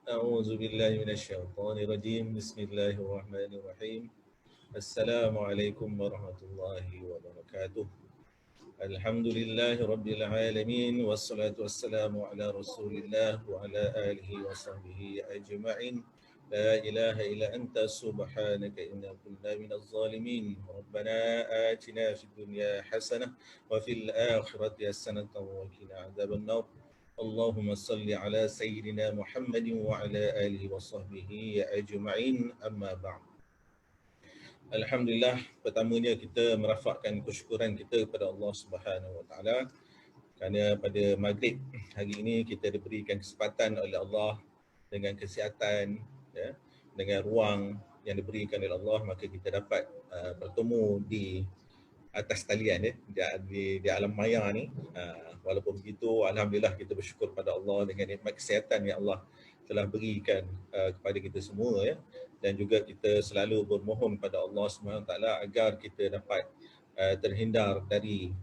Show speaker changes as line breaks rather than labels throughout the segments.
أعوذ بالله من الشيطان الرجيم بسم الله الرحمن الرحيم السلام عليكم ورحمة الله وبركاته الحمد لله رب العالمين والصلاة والسلام على رسول الله وعلى آله وصحبه أجمعين لا إله إلا أنت سبحانك إنا كنا من الظالمين ربنا آتنا في الدنيا حسنة وفي الآخرة حسنة وقنا عذاب النار اللهم صل على سيدنا محمد وعلى آله وصحبه أجمعين أما بعد. Alhamdulillah, pertamanya kita merafakkan kesyukuran kita kepada Allah Subhanahu Wa Taala kerana pada maghrib hari ini kita diberikan kesempatan oleh Allah dengan kesihatan, ya, dengan ruang yang diberikan oleh Allah, maka kita dapat bertemu di atas talian, di alam maya ni. Walaupun begitu, alhamdulillah kita bersyukur pada Allah dengan nikmat kesihatan yang Allah telah berikan kepada kita semua, ya. Dan juga kita selalu bermohon kepada Allah SWT agar kita dapat terhindar dari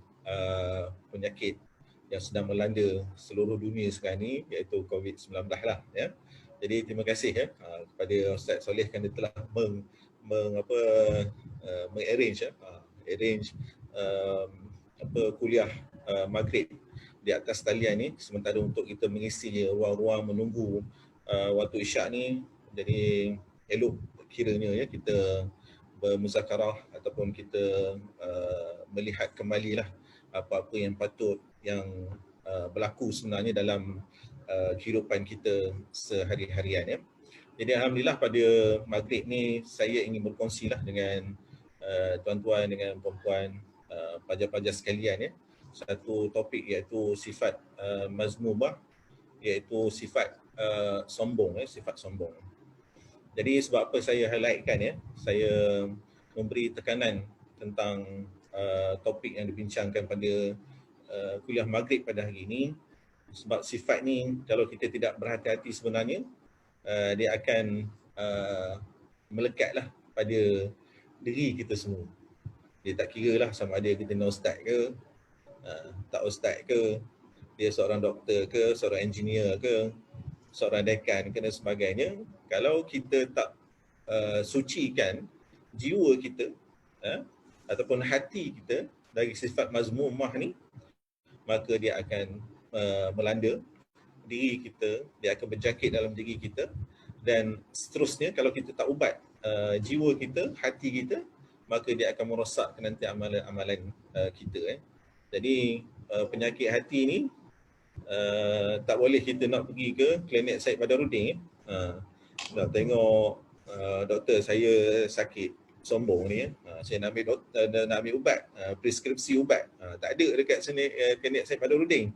penyakit yang sedang melanda seluruh dunia sekarang ni, iaitu COVID-19 lah, ya. Jadi terima kasih, ya, kepada Ustaz Soleh kerana telah arrange kuliah maghrib di atas talian ni, sementara untuk kita mengisi ruang-ruang menunggu waktu isyak ni. Jadi elok kiranya, ya, kita bermuzakarah ataupun kita melihat kembali lah apa-apa yang patut yang berlaku sebenarnya dalam kehidupan kita sehari-harian, ya. Jadi alhamdulillah pada maghrib ni saya ingin berkongsi lah dengan tuan-tuan, dengan puan-puan, pelajar-pelajar sekalian, ya, satu topik iaitu sifat mazmumah, iaitu sifat sombong, ya, sifat sombong. Jadi sebab apa saya highlightkan, ya, saya memberi tekanan tentang topik yang dibincangkan pada kuliah maghrib pada hari ini, sebab sifat ni kalau kita tidak berhati-hati sebenarnya dia akan melekatlah pada diri kita semua. Dia tak kira lah sama ada kita ni ustaz ke, tak ustaz ke, dia seorang doktor ke, seorang engineer ke, seorang dekan ke dan sebagainya. Kalau kita tak sucikan jiwa kita ataupun hati kita dari sifat mazmumah ni, maka dia akan melanda diri kita, dia akan berjangkit dalam diri kita, dan seterusnya kalau kita tak ubat jiwa kita, hati kita, maka dia akan merosakkan nanti amalan-amalan kita. Jadi penyakit hati ni tak boleh kita nak pergi ke klinik Syed Badarudin, nak tengok doktor saya sakit sombong ni, saya nak ambil ubat, preskripsi ubat, tak ada dekat sini klinik Syed Badarudin.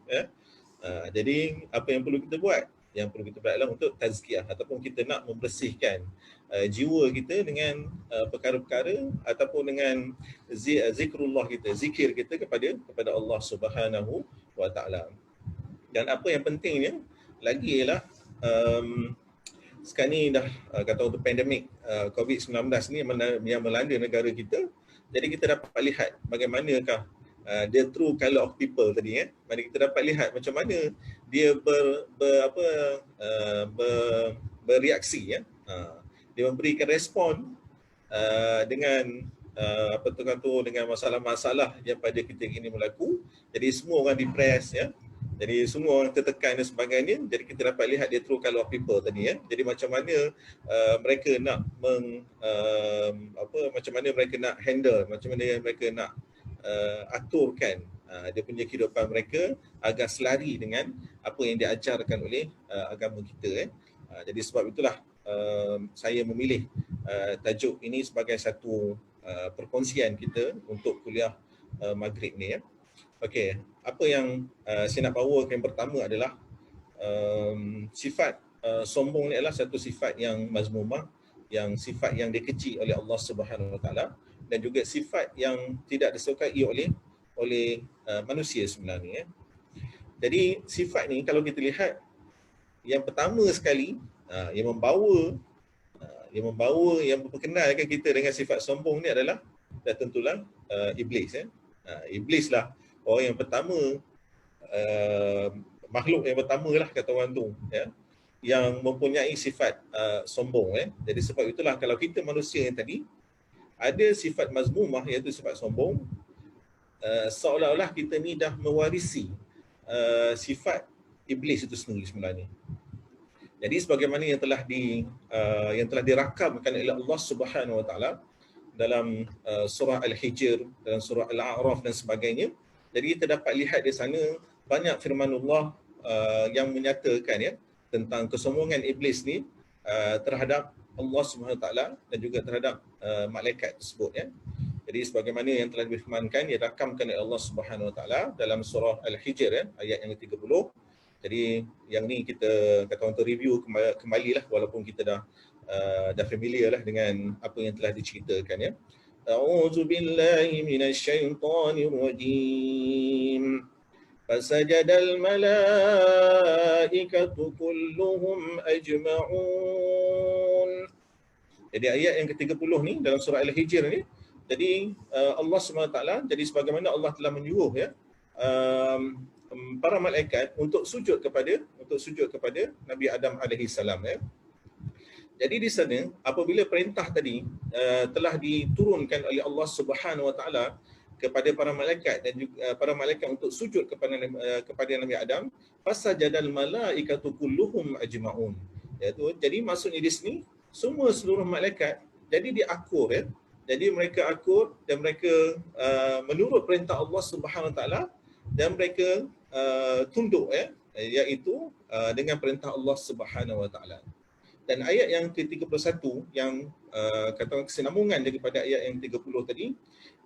Jadi apa yang perlu kita buat? Yang perlu kita buat adalah untuk tazkiyah, ataupun kita nak membersihkan jiwa kita dengan perkara-perkara ataupun dengan zikrullah kita, zikir kita kepada Allah Subhanahu Wa Taala. Dan apa yang pentingnya lagi ialah sekarang ni dah kata untuk pandemik COVID-19 ni yang melanda negara kita. Jadi kita dapat lihat bagaimanakah the true color of people tadi, Mari kita dapat lihat macam mana dia bereaksi, ya. Dia memberikan respon dengan dengan masalah-masalah yang pada kita ini berlaku. Jadi semua orang depressed, ya. Jadi semua orang tertekan dan sebagainya. Jadi kita dapat lihat dia true color of people tadi, ya. Jadi macam mana mereka nak macam mana mereka nak handle, macam mana mereka nak aturkan dia punya kehidupan mereka agar selari dengan apa yang diajarkan oleh agama kita. Jadi sebab itulah saya memilih tajuk ini sebagai satu perkongsian kita untuk kuliah maghrib ni, ya. Okey, apa yang saya nak bawa yang pertama adalah sifat sombong ni adalah satu sifat yang mazmumah, yang sifat yang dikecil oleh Allah Subhanahu Wa Taala, dan juga sifat yang tidak disukai oleh manusia sebenarnya, ya. Jadi sifat ni kalau kita lihat, yang pertama sekali yang memperkenalkan kita dengan sifat sombong ni adalah, dan tentulah iblis, ya. Iblis lah orang yang pertama, makhluk yang pertama lah kata orang tu, ya. yang mempunyai sifat sombong. Jadi sebab itulah kalau kita manusia yang tadi ada sifat mazmumah iaitu sifat sombong, seolah-olah kita ni dah mewarisi sifat iblis itu sendiri sebenarnya. Jadi sebagaimana yang telah dirakamkan oleh Allah Subhanahu Wa Taala dalam surah Al-Hijr, dalam surah Al-A'raf dan sebagainya. Jadi kita dapat lihat di sana banyak firmanullah yang menyatakan tentang kesombongan iblis ni terhadap Allah Subhanahu Wa Taala dan juga terhadap malaikat tersebut. Jadi sebagaimana yang telah difirmankan, dirakamkan oleh Allah Subhanahu Wa Taala dalam surah Al-Hijr ayat yang ke-30. Jadi yang ni kita kata untuk review kembali lah, walaupun kita dah familiar lah dengan apa yang telah diceritakan. A'udzu billahi minasyaitonir rajim. Fasajadal malaikatu kulluhum ajma'un. Jadi ayat yang ke-30 ni dalam surah Al-Hijr ni, jadi Allah SWT, jadi sebagaimana Allah telah menyuruh para malaikat untuk sujud kepada Nabi Adam alaihi salam. Jadi di sana apabila perintah tadi telah diturunkan oleh Allah Subhanahu Wa Taala kepada para malaikat dan juga para malaikat untuk sujud kepada Nabi Adam, fasajadal malaikatu kulluhum ajma'un. Iaitu jadi maksudnya di sini seluruh malaikat jadi diakur. Jadi mereka akur dan mereka menurut perintah Allah Subhanahu Wa Taala dan mereka tunduk iaitu dengan perintah Allah Subhanahu Wa Taala. Dan ayat yang ke-31 yang kata kesinambungan daripada ayat yang 30 tadi,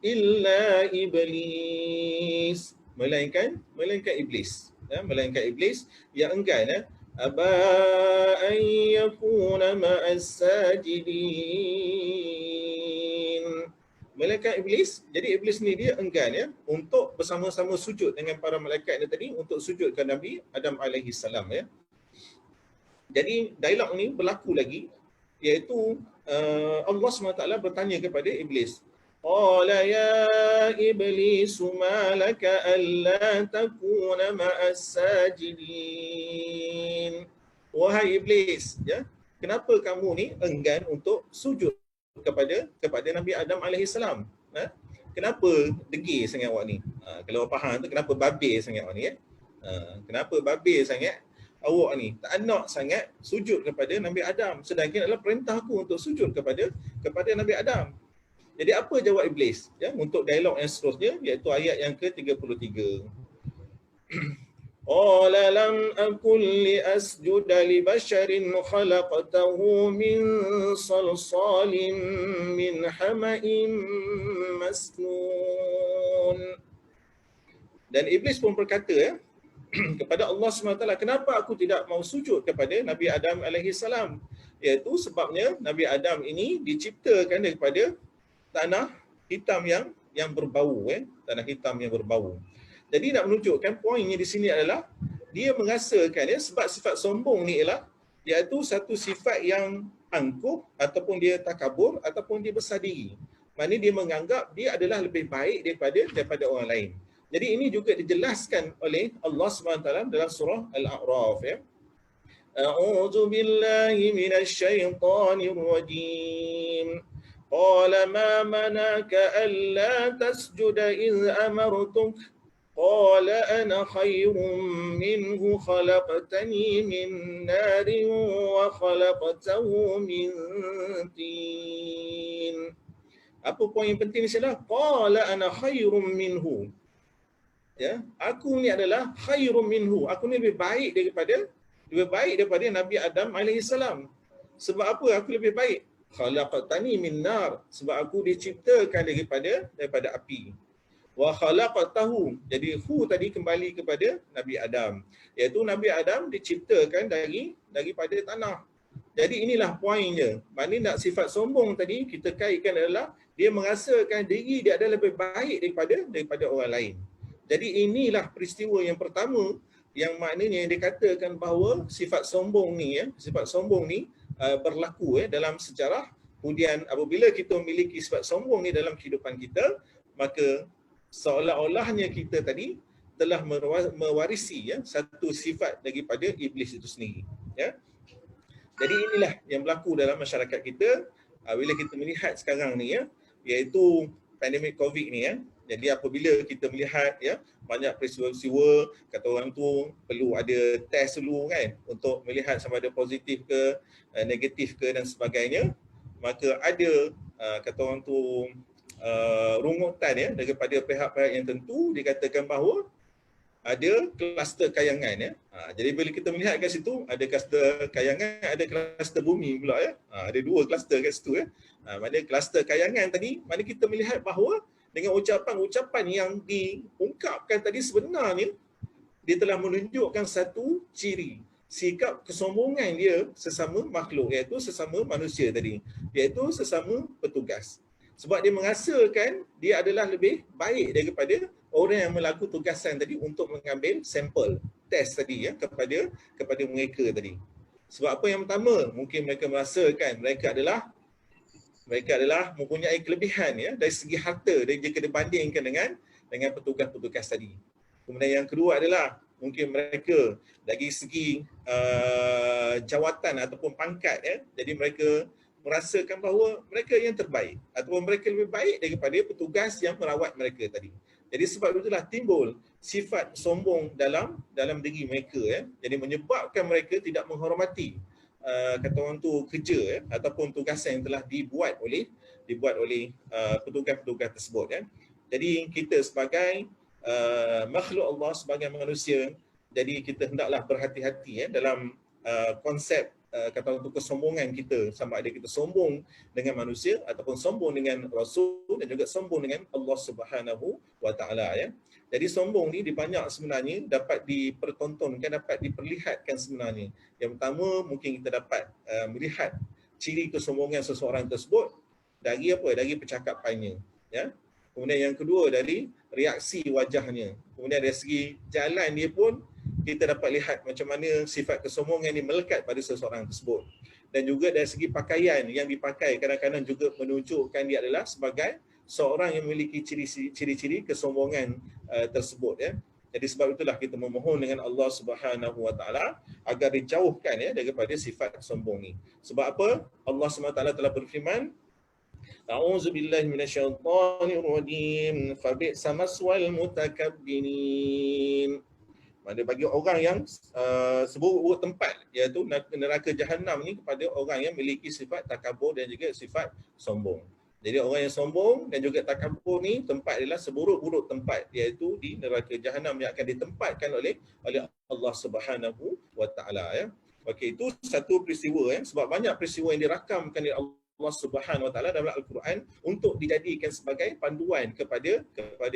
illa iblis, melainkan iblis, melainkan iblis yang enggan aba an yakuna ma'as sajidin. Melainkan iblis, jadi iblis ni dia enggan untuk bersama-sama sujud dengan para malaikat ni tadi untuk sujud ke Nabi Adam alaihi salam. Jadi dialog ni berlaku lagi, iaitu Allah SWT bertanya kepada iblis. Qala ya iblis ma laka alla takuna ma'as sajidin. Wahai iblis, kenapa kamu ni enggan untuk sujud kepada Nabi Adam alaihi salam? Kenapa degil sangat awak ni? Kalau faham tu kenapa babir sangat awak ni? Kenapa babir sangat awak ni, tak nak sangat sujud kepada Nabi Adam, sedangkan adalah perintah aku untuk sujud kepada Nabi Adam. Jadi apa jawab iblis untuk dialog yang seterusnya, iaitu ayat yang ke-33. Qala lam akul li asjuda li basharin khalaqtahu min salsalin min hama'in masnun. Dan iblis pun berkata kepada Allah SWT, kenapa aku tidak mau sujud kepada Nabi Adam alaihi salam? Iaitu sebabnya Nabi Adam ini diciptakan daripada tanah hitam yang berbau, tanah hitam yang berbau. Jadi nak menunjukkan poinnya di sini adalah dia merasakan sebab sifat sombong ni ialah iaitu satu sifat yang angkuh ataupun dia takabur ataupun dia besar diri. Maknanya dia menganggap dia adalah lebih baik daripada orang lain. Jadi ini juga dijelaskan oleh Allah SWT dalam surah Al-A'raf. A'udzu billahi minasyaitonir rajim. Qala ma manaka alla tasjuda iz amartuk. Qala ana khairum minhu khalaqtani min narin wa khalaqtahu min tin. Apa poin yang penting di sini? Qala ana khairum minhu. Aku ni adalah khairum minhu. Aku ni lebih baik daripada Nabi Adam alaihi salam. Sebab apa aku lebih baik? Khalaqtani min nar, sebab aku diciptakan daripada api. Wa khalaqtahu, jadi hu tadi kembali kepada Nabi Adam, iaitu Nabi Adam diciptakan daripada tanah. Jadi inilah poinnya. Maknanya nak sifat sombong tadi kita kaitkan adalah dia merasakan diri dia adalah lebih baik daripada orang lain. Jadi inilah peristiwa yang pertama yang maknanya dikatakan bahawa sifat sombong ni berlaku dalam sejarah. Kemudian apabila kita memiliki sifat sombong ni dalam kehidupan kita, maka seolah-olahnya kita tadi telah mewarisi satu sifat daripada iblis itu sendiri. Jadi inilah yang berlaku dalam masyarakat kita bila kita melihat sekarang ni ya, iaitu pandemik COVID ni ya. Jadi apabila kita melihat ya banyak peristiwa-peristiwa, kata orang tu perlu ada test dulu kan untuk melihat sama ada positif ke negatif ke dan sebagainya, maka ada kata orang tu rungutan ya daripada pihak-pihak yang tentu dikatakan bahawa ada kluster kayangan ya. Jadi bila kita melihat kat situ ada kluster kayangan, ada kluster bumi pula ya. Ada dua kluster kat situ ya. Mana kluster kayangan tadi, mana kita melihat bahawa dengan ucapan-ucapan yang diungkapkan tadi sebenarnya dia telah menunjukkan satu ciri sikap kesombongan dia sesama makhluk, iaitu sesama manusia tadi, iaitu sesama petugas. Sebab dia merasakan dia adalah lebih baik daripada orang yang melakukan tugasan tadi untuk mengambil sampel test tadi ya kepada mereka tadi. Sebab apa yang pertama, mungkin mereka merasakan mereka adalah mempunyai kelebihan ya dari segi harta dan jika dibandingkan dengan petugas-petugas tadi. Kemudian yang kedua adalah mungkin mereka dari segi jawatan ataupun pangkat ya. Jadi mereka merasakan bahawa mereka yang terbaik ataupun mereka lebih baik daripada petugas yang merawat mereka tadi. Jadi sebab itulah timbul sifat sombong dalam diri mereka ya. Jadi menyebabkan mereka tidak menghormati kata orang tu kerja ya, ataupun tugasan yang telah dibuat oleh petugas-petugas tersebut ya. Jadi kita sebagai makhluk Allah, sebagai manusia, jadi kita hendaklah berhati-hati ya dalam konsep kata orang tu kesombongan kita, sama ada kita sombong dengan manusia ataupun sombong dengan Rasul dan juga sombong dengan Allah Subhanahu wa taala ya. Jadi sombong ni banyak sebenarnya dapat dipertontonkan, dapat diperlihatkan sebenarnya. Yang pertama mungkin kita dapat melihat ciri kesombongan seseorang tersebut dari apa? Dari percakapannya ya. Kemudian yang kedua dari reaksi wajahnya. Kemudian dari segi jalan dia pun kita dapat lihat macam mana sifat kesombongan ini melekat pada seseorang tersebut. Dan juga dari segi pakaian yang dipakai kadang-kadang juga menunjukkan dia adalah sebagai seorang yang memiliki ciri-ciri kesombongan tersebut ya. Jadi sebab itulah kita memohon dengan Allah Subhanahu wa taala agar dijauhkan ya daripada sifat sombong ni. Sebab apa? Allah Subhanahu wa taala telah berfirman, A'udzu billahi minasyaitonir rajim. Fabi'sa maswal mutakabbirin. Mana bagi orang yang seburuk tempat, iaitu neraka jahanam ni kepada orang yang memiliki sifat takabur dan juga sifat sombong. Jadi orang yang sombong dan juga takabur ni tempat adalah seburuk-buruk tempat, iaitu di neraka jahanam yang akan ditempatkan oleh Allah Subhanahu wa taala ya. Okey, itu satu peristiwa ya, sebab banyak peristiwa yang dirakamkan oleh Allah Subhanahu wa taala dalam Al-Quran untuk dijadikan sebagai panduan kepada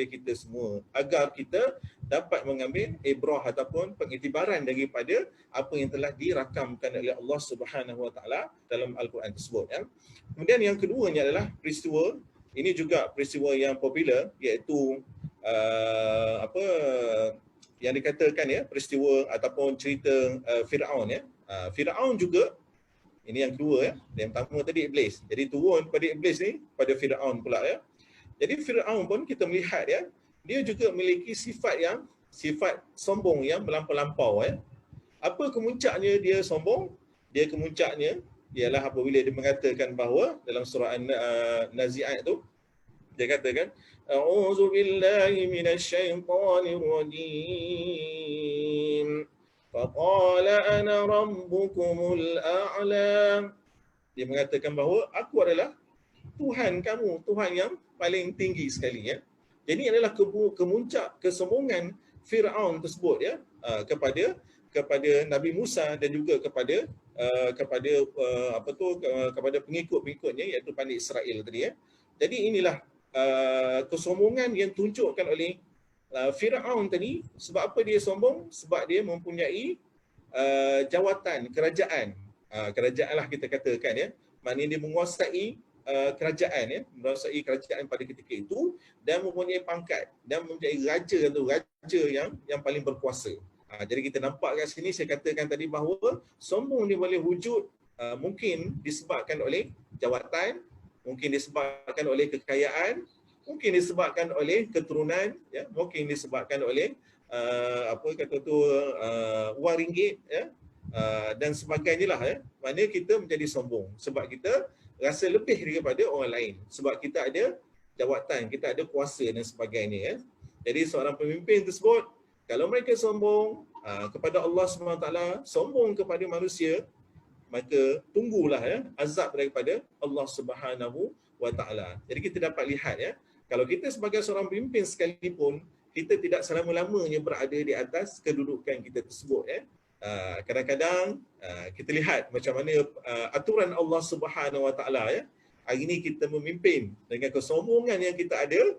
kita semua agar kita dapat mengambil ibrah ataupun pengiktibaran daripada apa yang telah dirakamkan oleh Allah Subhanahu wa taala dalam Al-Quran tersebut ya. Kemudian yang keduanya adalah peristiwa ini juga peristiwa yang popular, iaitu yang dikatakan ya peristiwa ataupun cerita Firaun ya. Firaun juga ini yang kedua ya. Yang pertama tadi iblis. Jadi turun pada iblis ni pada Firaun pula ya. Jadi Firaun pun kita melihat ya, dia juga memiliki sifat sombong yang melampau-lampau ya. Apa kemuncaknya dia sombong? Dia kemuncaknya ialah apabila dia mengatakan bahawa dalam surah An-Nazi'at tu dia katakan A'udzu billahi minasyaitonir rajim. Faqala ana rabbukumul a'la. Dia mengatakan bahawa aku adalah Tuhan kamu, Tuhan yang paling tinggi sekali ya. Jadi ini adalah kemuncak kesombongan Firaun tersebut ya, kepada Nabi Musa dan juga kepada pengikut-pengikutnya iaitu Bani Israel tadi ya. Jadi inilah kesombongan yang tunjukkan oleh Firaun tadi. Sebab apa dia sombong? Sebab dia mempunyai jawatan kerajaan. Kerajaan lah kita katakan ya. Maknanya dia menguasai kerajaan ya, menguasai kerajaan pada ketika itu dan mempunyai pangkat dan mempunyai raja yang paling berkuasa. Jadi kita nampak kat sini saya katakan tadi bahawa sombong dia boleh wujud mungkin disebabkan oleh jawatan, mungkin disebabkan oleh kekayaan, mungkin disebabkan oleh keturunan ya, mungkin disebabkan oleh wang ringgit ya. dan sebagainya lah. Maknanya kita menjadi sombong sebab kita rasa lebih daripada orang lain, sebab kita ada jawatan, kita ada kuasa dan sebagainya. Jadi seorang pemimpin tersebut, kalau mereka sombong kepada Allah SWT, sombong kepada manusia, maka tunggulah azab daripada Allah Subhanahu wa taala. Jadi kita dapat lihat kalau kita sebagai seorang pemimpin sekalipun, kita tidak selama-lamanya berada di atas kedudukan kita tersebut. Kadang-kadang kita lihat macam mana aturan Allah Subhanahu wa taala. Hari ini kita memimpin dengan kesombongan yang kita ada,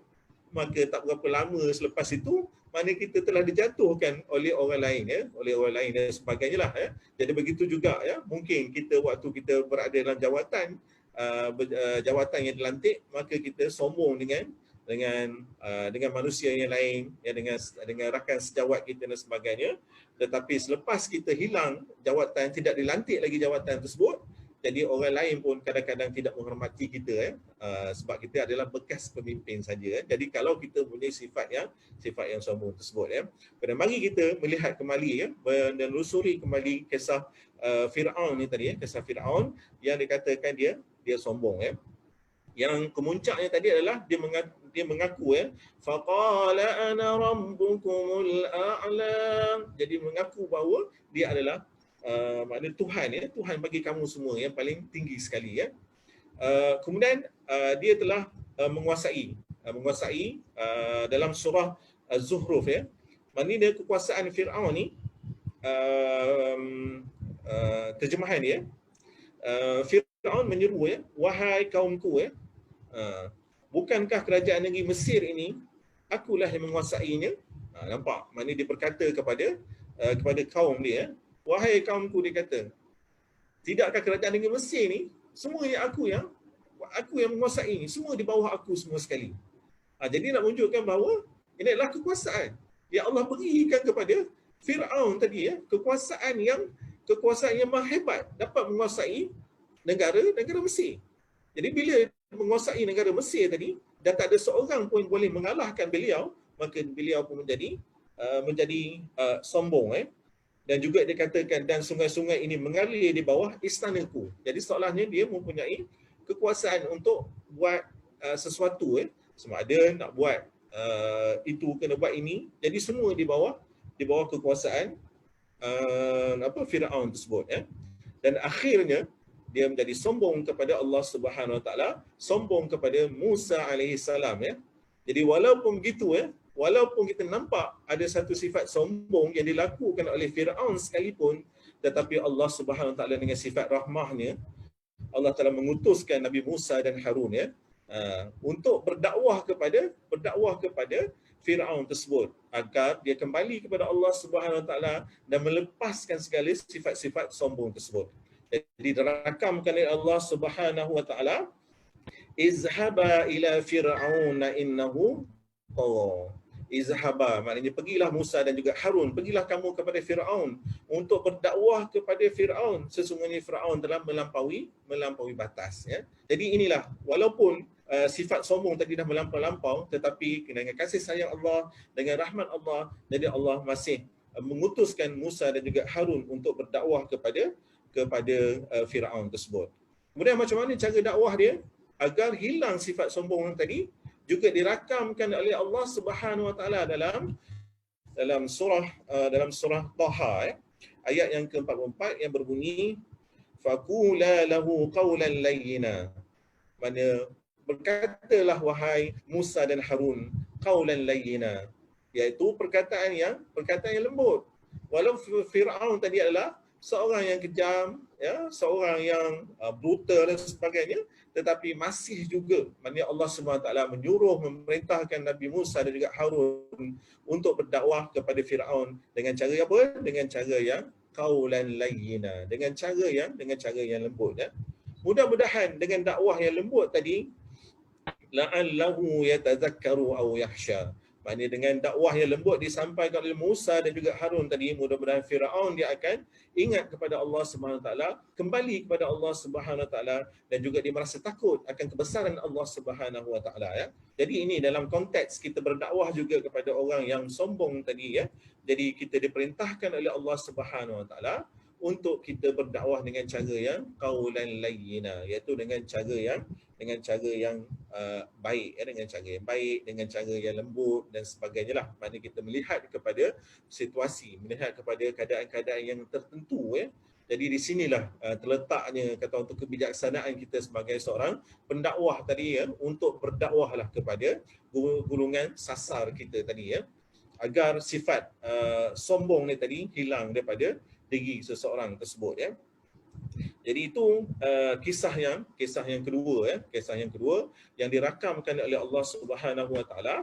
maka tak berapa lama selepas itu mana kita telah dijatuhkan oleh orang lain, oleh orang lain dan sebagainya lah. Jadi begitu juga mungkin kita waktu kita berada dalam jawatan jawatan yang dilantik, maka kita sombong dengan manusia yang lain, dengan rakan sejawat kita dan sebagainya. Tetapi selepas kita hilang jawatan, tidak dilantik lagi jawatan tersebut, jadi orang lain pun kadang-kadang tidak menghormati kita sebab kita adalah bekas pemimpin saja. Jadi kalau kita punya sifat yang sombong tersebut. Dan mari kita melihat kembali dan lusuri kembali kisah Firaun ni tadi, kisah Firaun yang dikatakan dia sombong. Yang kemuncaknya tadi adalah dia mengaku faqala ana rabbukumul a'la. Jadi mengaku bahawa dia adalah maknanya Tuhan, Tuhan bagi kamu semua yang paling tinggi sekali. Kemudian dia telah menguasai dalam surah Az-Zuhruf, maknanya kekuasaan Firaun ni, terjemahan dia, Firaun menyeru wahai kaumku, bukankah kerajaan negeri Mesir ini akulah yang menguasainya. Nampak, maknanya dia berkata kepada kaum dia, wahai kaumku, dia kata, tidakkah kerajaan negeri Mesir ni semuanya aku yang menguasai, semua di bawah aku semua sekali. Jadi nak menunjukkan bahawa ini adalah kekuasaan yang Allah berikan kepada Firaun tadi, kekuasaan yang maha hebat, dapat menguasai negara Mesir. Jadi bila menguasai negara Mesir tadi dan tak ada seorang pun boleh mengalahkan beliau, maka beliau pun menjadi sombong. Dan juga dikatakan, dan sungai-sungai ini mengalir di bawah istanaku. Jadi seolahnya dia mempunyai kekuasaan untuk buat sesuatu, sama ada nak buat itu, kena buat ini. Jadi semua di bawah kekuasaan Firaun tersebut. Dan akhirnya dia menjadi sombong kepada Allah Subhanahu Wa Taala, sombong kepada Musa alaihissalam. Jadi walaupun begitu, walaupun kita nampak ada satu sifat sombong yang dilakukan oleh Firaun sekalipun, tetapi Allah Subhanahu Wa Taala dengan sifat rahmahnya, Allah telah mengutuskan Nabi Musa dan Harun untuk berdakwah kepada Firaun tersebut agar dia kembali kepada Allah Subhanahu Wa Taala dan melepaskan segala sifat-sifat sombong tersebut. Jadi dirakamkan oleh Allah Subhanahu Wa Taala, izhaba ila fir'auna innahu tagha. Izhaba maknanya pergilah Musa dan juga Harun, pergilah kamu kepada Firaun untuk berdakwah kepada Firaun, sesungguhnya Firaun telah melampaui batas. Jadi inilah, walaupun sifat sombong tadi dah melampau, tetapi dengan kasih sayang Allah, dengan rahmat Allah, jadi Allah masih mengutuskan Musa dan juga Harun untuk berdakwah kepada Firaun tersebut. Kemudian macam mana cara dakwah dia agar hilang sifat sombong tadi, juga dirakamkan oleh Allah Subhanahu Wa Taala dalam surah Taha, ayat yang ke-44 yang berbunyi faqula lahu qawlan layyina. Mana berkatalah wahai Musa dan Harun qawlan layyina, iaitu perkataan yang lembut. Walau Firaun tadi adalah seorang yang kejam, seorang yang brutal dan sebagainya, tetapi masih juga maknanya Allah SWT memerintahkan Nabi Musa dan juga Harun untuk berdakwah kepada Firaun dengan cara apa? Dengan cara yang qaulan layyina, dengan cara yang lembut. Mudah-mudahan dengan dakwah yang lembut tadi, la'allahu yatazakkaru aw yakhsha. Maknanya dengan dakwah yang lembut disampaikan oleh Musa dan juga Harun tadi, mudah-mudahan Firaun dia akan ingat kepada Allah Subhanahu Wa Taala, kembali kepada Allah Subhanahu Wa Taala, dan juga dia merasa takut akan kebesaran Allah Subhanahu Wa Taala. Jadi ini dalam konteks kita berdakwah juga kepada orang yang sombong tadi. Jadi kita diperintahkan oleh Allah Subhanahu Wa Taala untuk kita berdakwah dengan cara yang qaulan layyina, iaitu dengan cara yang baik, dengan cara yang baik, dengan cara yang lembut dan sebagainya lah. Maknanya kita melihat kepada situasi, melihat kepada keadaan-keadaan yang tertentu Jadi di sinilah terletaknya kata untuk kebijaksanaan kita sebagai seorang pendakwah tadi untuk berdakwahlah kepada golongan sasar kita tadi agar sifat sombong ni tadi hilang daripada diri seseorang tersebut Jadi itu kisah yang kedua kisah yang kedua yang dirakamkan oleh Allah Subhanahu Wa Taala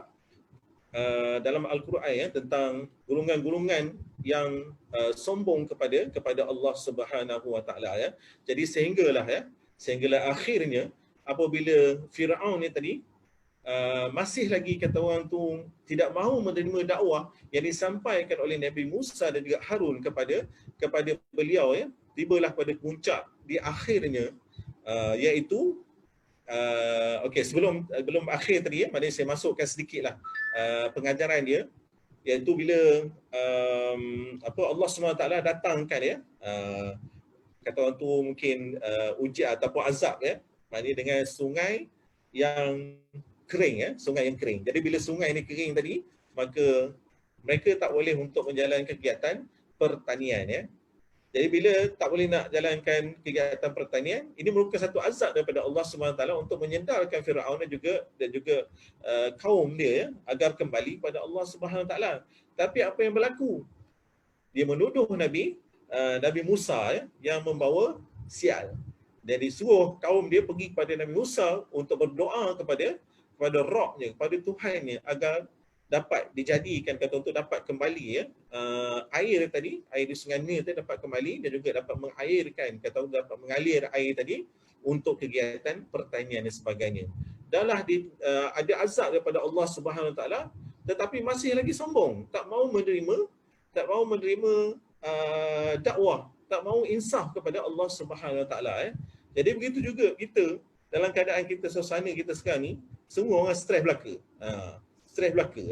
dalam Al-Quran tentang golongan-golongan yang sombong kepada Allah Subhanahu Wa Taala Jadi sehinggalah akhirnya apabila Firaun ni tadi masih lagi kata orang tu tidak mahu menerima dakwah yang disampaikan oleh Nabi Musa dan juga Harun kepada beliau tibalah pada puncak di akhirnya iaitu okey sebelum akhir tadi maknanya saya masukkan sedikitlah pengajaran dia iaitu bila Allah SWT datangkan kata orang tu mungkin ujian ataupun azab maknanya dengan sungai yang kering sungai yang kering. Jadi bila sungai ni kering tadi maka mereka tak boleh untuk menjalankan kegiatan pertanian Jadi bila tak boleh nak jalankan kegiatan pertanian, ini merupakan satu azab daripada Allah SWT untuk menyendarkan Firaun dan juga kaum dia agar kembali pada Allah SWT. Tapi apa yang berlaku? Dia menuduh Nabi Musa yang membawa sial. Jadi suruh kaum dia pergi kepada Nabi Musa untuk berdoa kepada Rabb-nya, kepada Tuhannya agar dapat dijadikan kata untuk dapat kembali air tadi, air di Sungai Nil tadi dapat kembali dan juga dapat mengairkan kata dapat mengalir air tadi untuk kegiatan pertanian dan sebagainya. Dahlah ada azab daripada Allah Subhanahu Wa Taala tetapi masih lagi sombong, tak mahu menerima dakwah, tak mahu insaf kepada Allah Subhanahu Wa Taala Jadi begitu juga kita dalam keadaan kita suasana kita sekarang ni semua orang stres belaka. Stres belaka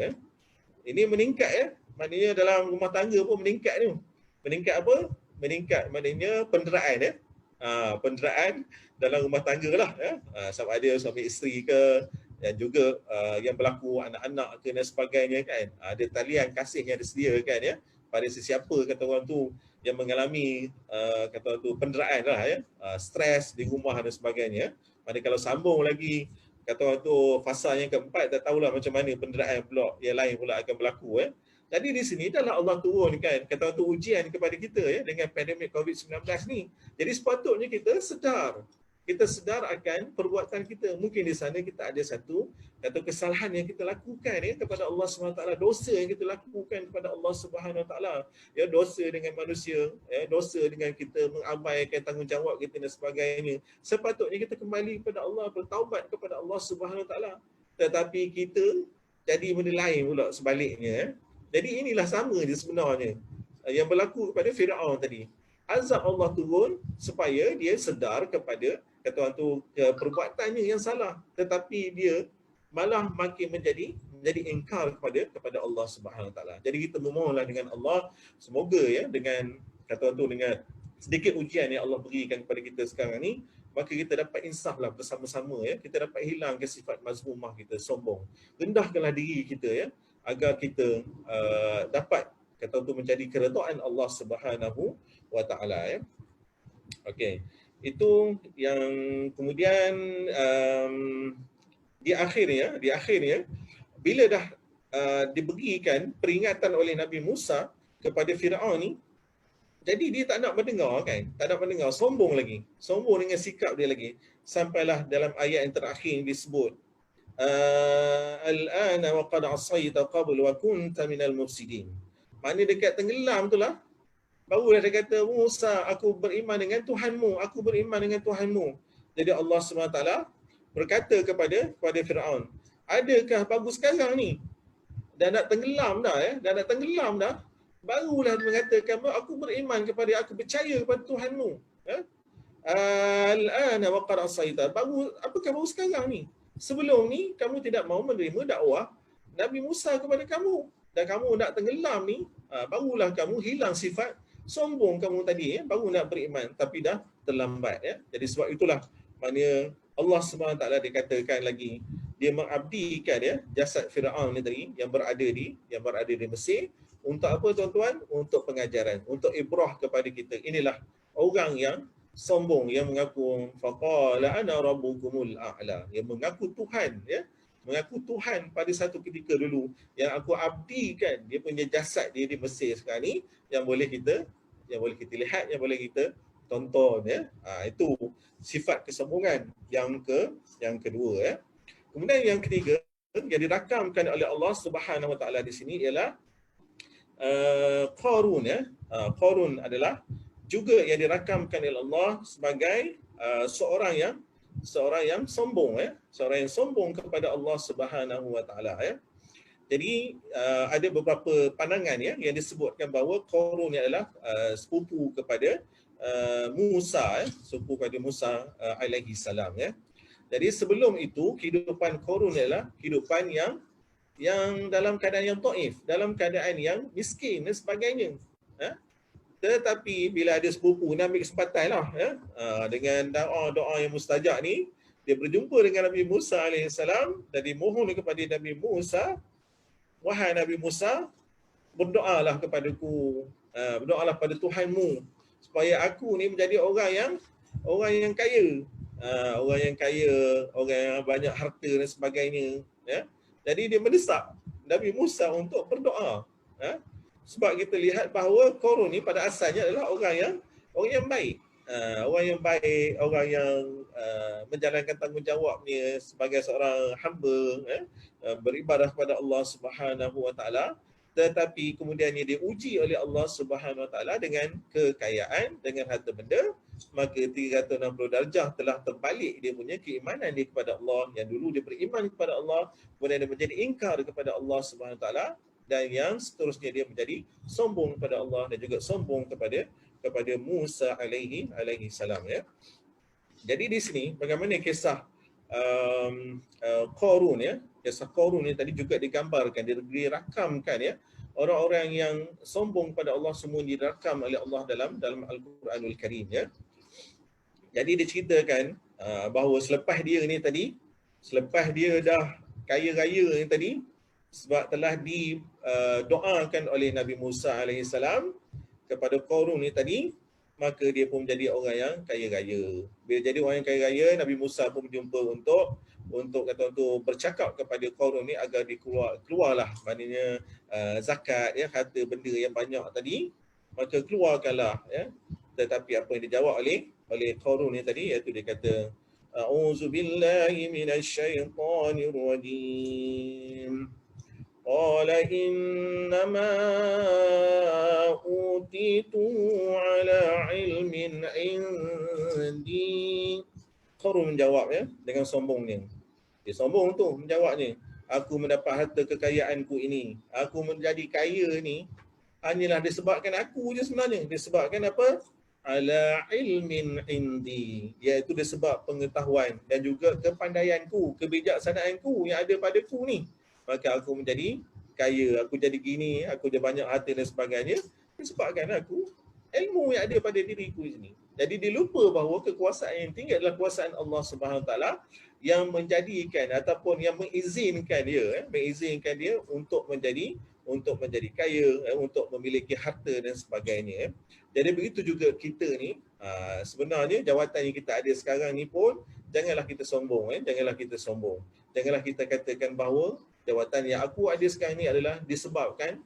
Ini meningkat maknanya dalam rumah tangga pun meningkat ni. Meningkat apa? Meningkat maknanya penderaan penderaan dalam rumah tangga lah sama ada suami isteri ke dan juga yang berlaku anak-anak ke dan sebagainya kan. Ada talian kasih yang disediakan pada sesiapa kata orang tu yang mengalami kata orang tu penderaan lah stres di rumah dan sebagainya. Mana kalau sambung lagi kata orang tu fasa yang keempat, tak tahulah macam mana penderaan pula yang lain pula akan berlaku Jadi di sini adalah Allah turunkan kata orang tu ujian kepada kita dengan pandemik COVID-19 ni. Jadi sepatutnya kita sedar akan perbuatan kita. Mungkin di sana kita ada satu kata kesalahan yang kita lakukan kepada Allah SWT, dosa yang kita lakukan kepada Allah SWT dosa dengan manusia, dosa dengan kita mengabaikan tanggungjawab kita dan sebagainya. Sepatutnya kita kembali kepada Allah, bertaubat kepada Allah SWT. Tetapi kita jadi benda lain pula sebaliknya. Jadi inilah sama je sebenarnya yang berlaku kepada Firaun tadi. Azab Allah turun supaya dia sedar kepada kata orang tu perbuatannya yang salah, tetapi dia malah makin menjadi ingkar kepada Allah Subhanahu Wa Taala. Jadi kita memohonlah dengan Allah semoga dengan kata orang tu dengan sedikit ujian yang Allah berikan kepada kita sekarang ni, maka kita dapat insaflah bersama-sama kita dapat hilangkan sifat mazmumah kita, sombong. Rendahkanlah diri kita agar kita dapat kata untuk menjadi keredaan Allah Subhanahu Wa Taala Okey. Itu yang kemudian di akhirnya bila dah diberikan peringatan oleh Nabi Musa kepada Firaun ni, jadi dia tak nak mendengar kan, tak nak mendengar, sombong dengan sikap dia lagi, sampailah dalam ayat yang terakhir yang disebut al-ana wa qad asaita qabl wa kunta minal mufsidin. Maknanya dekat tenggelam tu lah barulah dia kata, Musa, aku beriman dengan Tuhanmu. Jadi Allah SWT berkata kepada Firaun, adakah bagus sekarang ni dah nak tenggelam dah barulah dia mengatakan, aku beriman aku percaya kepada Tuhanmu. Al-ana wa qad asaita, apakah baru sekarang ni? Sebelum ni kamu tidak mahu menerima dakwah Nabi Musa kepada kamu dan kamu nak tenggelam ni, barulah kamu hilang sifat sombong kamu tadi baru nak beriman tapi dah terlambat ya. Jadi sebab itulah maknanya Allah SWT dikatakan lagi dia mengabdikan ya jasad Firaun ni tadi yang berada di Mesir untuk apa tuan-tuan? Untuk pengajaran, untuk ibrah kepada kita. Inilah orang yang sombong yang mengaku faqala ana rabbukumul a'la, yang mengaku Tuhan ya, mengaku Tuhan pada satu ketika dulu yang aku abdikan dia punya jasad dia di Mesir sekarang ni yang boleh kita lihat, yang boleh kita tonton ya. Itu sifat kesombongan yang kedua ya. Kemudian yang ketiga yang dirakamkan oleh Allah Subhanahu Wa Taala di sini ialah Qarun ya. Qarun adalah juga yang dirakamkan oleh Allah sebagai seorang yang sombong ya, seorang yang sombong kepada Allah Subhanahu Wa Taala ya. Jadi ada beberapa pandangan ya yang disebutkan bahawa Qarun ni adalah sepupu kepada Musa ya, sepupu kepada Musa alaihi salam ya. Jadi sebelum itu kehidupan Qarun adalah kehidupan yang dalam keadaan yang dhaif, dalam keadaan yang miskin dan sebagainya. Tetapi bila ada sepupu ni ambil kesempatan lah dengan doa yang mustajab ni, dia berjumpa dengan Nabi Musa AS dan dimohon kepada Nabi Musa, wahai Nabi Musa, berdoalah kepadaku, berdoalah pada Tuhanmu supaya aku ni menjadi orang yang kaya, orang yang banyak harta dan sebagainya ya. Jadi dia mendesak Nabi Musa untuk berdoa sebab kita lihat bahawa Qarun ni pada asalnya adalah orang yang baik, orang yang menjalankan tanggungjawabnya sebagai seorang hamba beribadah kepada Allah Subhanahu Wa Taala. Tetapi kemudiannya dia uji oleh Allah Subhanahu Wa Taala dengan kekayaan, dengan harta benda, maka 360 darjah telah terbalik dia punya keimanan dia kepada Allah. Yang dulu dia beriman kepada Allah, kemudian dia menjadi ingkar kepada Allah Subhanahu Wa Taala, dan yang seterusnya dia menjadi sombong kepada Allah dan juga sombong kepada Musa alaihi salam ya. Jadi di sini bagaimana kisah Qarun ya. Kisah Qarun ni tadi juga digambarkan, dirakamkan ya. Orang-orang yang sombong pada Allah semua dirakam oleh Allah dalam Al-Quranul Karim ya. Jadi diceritakan bahawa selepas dia dah kaya raya ni tadi, sebab telah didoakan oleh Nabi Musa AS kepada Qarun ni tadi, maka dia pun menjadi orang yang kaya raya. Bila jadi orang yang kaya raya, Nabi Musa pun berjumpa untuk bercakap kepada Qarun ni agar keluarlah maknanya zakat ya, harta benda yang banyak tadi, maka keluarkanlah ya. Tetapi apa yang dijawab oleh Qarun ni tadi, iaitu dia kata a'udzubillahi minasyaitonir rajim. Qala innama utitu ala ilmin indi. Qarun menjawab ya dengan sombongnya. Dia sombong tu menjawabnya, aku mendapat harta kekayaanku ini, aku menjadi kaya ni hanyalah disebabkan aku je sebenarnya. Disebabkan apa? Ala ilmin indi, iaitu disebab pengetahuan dan juga kepandaianku, kebijaksanaanku yang ada padaku ni. Maka aku menjadi kaya, aku jadi gini, aku jadi banyak harta dan sebagainya, disebabkan aku ilmu yang ada pada diriku sini. Jadi dia lupa bahawa kekuasaan yang tinggi adalah kuasaan Allah Subhanahu Wa Taala yang menjadikan ataupun yang mengizinkan dia untuk menjadi kaya, untuk memiliki harta dan sebagainya. Jadi begitu juga kita ni, sebenarnya jawatan yang kita ada sekarang ni pun janganlah kita sombong, janganlah kita sombong. Janganlah kita katakan bahawa jawatan yang aku ada sekarang ni adalah disebabkan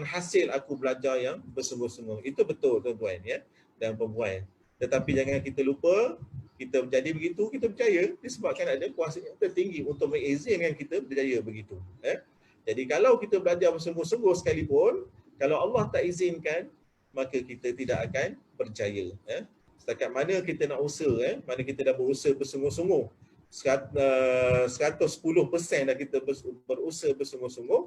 hasil aku belajar yang bersungguh-sungguh. Itu betul tuan-tuan ya dan perempuan. Tetapi jangan kita lupa, kita menjadi begitu, kita percaya disebabkan ada kuasa yang tertinggi untuk mengizinkan kita berjaya begitu. Jadi kalau kita belajar bersungguh-sungguh sekalipun, kalau Allah tak izinkan, maka kita tidak akan berjaya. Setakat mana kita nak usaha, mana kita dah berusaha bersungguh-sungguh, 110% dah kita berusaha bersungguh-sungguh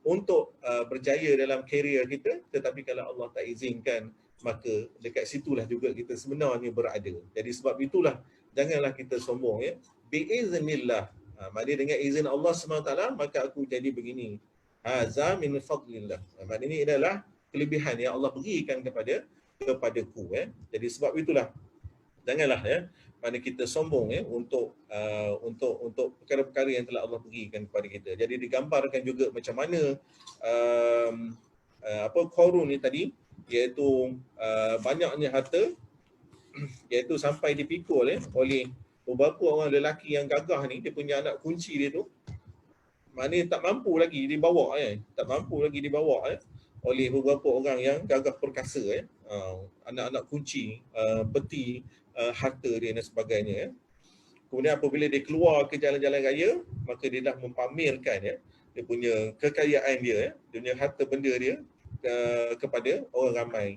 untuk berjaya dalam karier kita, tetapi kalau Allah tak izinkan, maka dekat situlah juga kita sebenarnya berada. Jadi sebab itulah janganlah kita sombong ya. Biiznillah, maknanya dengan izin Allah SWT, maka aku jadi begini. Haza min fadlillah. Maknanya ini adalah kelebihan yang Allah berikan kepadaku. Jadi sebab itulah janganlah mana kita sombong untuk perkara-perkara yang telah Allah berikan kepada kita. Jadi digambarkan juga macam mana Qarun ni tadi, iaitu banyaknya harta, iaitu sampai dipikul oleh beberapa orang lelaki yang gagah ni. Dia punya anak kunci dia tu maknanya tak mampu lagi dibawa oleh beberapa orang yang gagah perkasa anak-anak kunci, peti harta dia dan sebagainya. Kemudian apabila dia keluar ke jalan-jalan raya, maka dia dah mempamerkan dia punya kekayaan dia, dia punya harta benda dia kepada orang ramai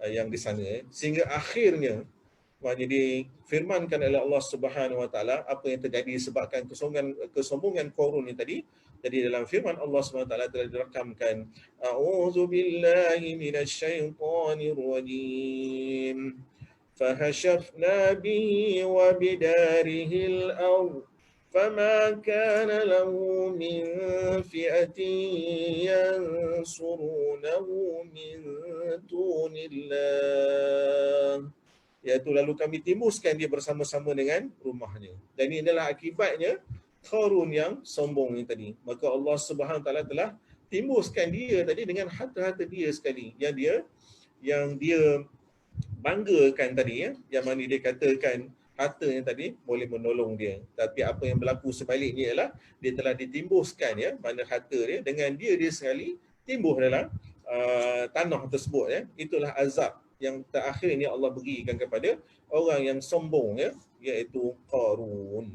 yang di sana. Sehingga akhirnya difirmankan oleh Allah Subhanahu Wa Taala apa yang terjadi disebabkan kesombongan Qarun ni tadi. Jadi dalam firman Allah Subhanahu Wa Taala telah dirakamkan, a'udzu billahi minasyaitonir rajim, fahashafna bihi wa bidarihil ardh فما كان له من فئة ينصرونه من دون الله. Iaitu lalu kami timbuskan dia bersama-sama dengan rumahnya. Dan ini adalah akibatnya Qarun yang sombong ini tadi. Maka Allah Subhanahu Wa Taala telah timbuskan dia tadi dengan harta-harta dia sekali yang dia banggakan tadi, yang mana dia katakan harta yang tadi boleh menolong dia. Tapi apa yang berlaku sebaliknya ialah dia telah ditimbuskan mana harta dia dengan dia sekali timbuh dalam tanah tersebut. Itulah azab yang terakhir ni Allah berikan kepada orang yang sombong, iaitu Qarun.